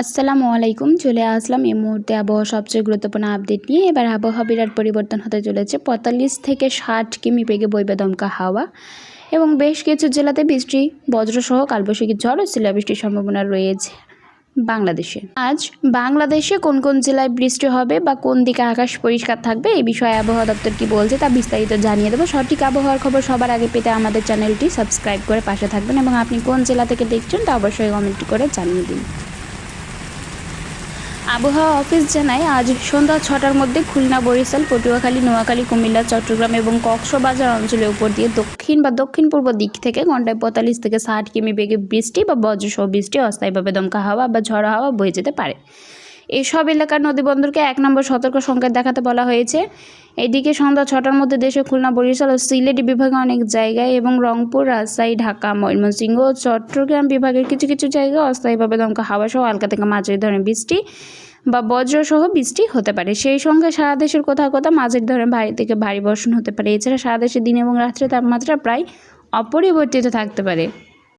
আসসালামু আলাইকুম। চলে আসলাম এই মুহূর্তে আবহাওয়ার সবচেয়ে গুরুত্বপূর্ণ আপডেট নিয়ে। এবার আবহাওয়া বিরাট পরিবর্তন হতে চলেছে। ৪৫ থেকে ৬০ কিমি বেগে বইবে দমকা হাওয়া এবং বেশ কিছু জেলাতে বৃষ্টি, বজ্রসহ কালবৈশাখী ঝড় ও শিলাবৃষ্টির সম্ভাবনা রয়েছে বাংলাদেশে। আজ বাংলাদেশে কোন কোন জেলায় বৃষ্টি হবে বা কোন দিকে আকাশ পরিষ্কার থাকবে এই বিষয়ে আবহাওয়া দপ্তর কি বলছে তা বিস্তারিত জানিয়ে দেবো। সঠিক আবহাওয়ার খবর সবার আগে পেতে আমাদের চ্যানেলটি সাবস্ক্রাইব করে পাশে থাকবেন এবং আপনি কোন জেলা থেকে দেখছেন তা অবশ্যই কমেন্ট করে জানিয়ে দিন। আবহাওয়া অফিস জানায় আজ সন্ধ্যা ৬টার মধ্যে খুলনা, বরিশাল, পটুয়াখালী, নোয়াখালী, কুমিল্লা, চট্টগ্রাম এবং কক্সবাজার অঞ্চলের উপর দিয়ে দক্ষিণ বা দক্ষিণ পূর্ব দিক থেকে ঘন্টায় ৪৫ থেকে ৬০ কিমি বেগে বৃষ্টি বা বজ্রসহ বৃষ্টি, অস্থায়ীভাবে দমকা হাওয়া বা ঝড়ো হাওয়া বয়ে যেতে পারে। এসব এলাকার নদীবন্দরকে ১ নম্বর সতর্ক সংকেত দেখাতে বলা হয়েছে। এদিকে সন্ধ্যা ৬টার মধ্যে দেশের খুলনা, বরিশাল ও সিলেট বিভাগে অনেক জায়গায় এবং রংপুর, রাজশাহী, ঢাকা, ময়মনসিংহ ও চট্টগ্রাম বিভাগের কিছু কিছু জায়গায় অস্থায়ীভাবে দমকা হাওয়া সহ হালকা থেকে মাঝারি ধরনের বৃষ্টি বা বজ্রসহ বৃষ্টি হতে পারে। সেই সঙ্গে সারা দেশের কোথাও কোথাও মাঝারি ধরনের ভারী থেকে ভারী বর্ষণ হতে পারে। এছাড়া সারা দেশে দিন এবং রাত্রে তাপমাত্রা প্রায় অপরিবর্তিত থাকতে পারে।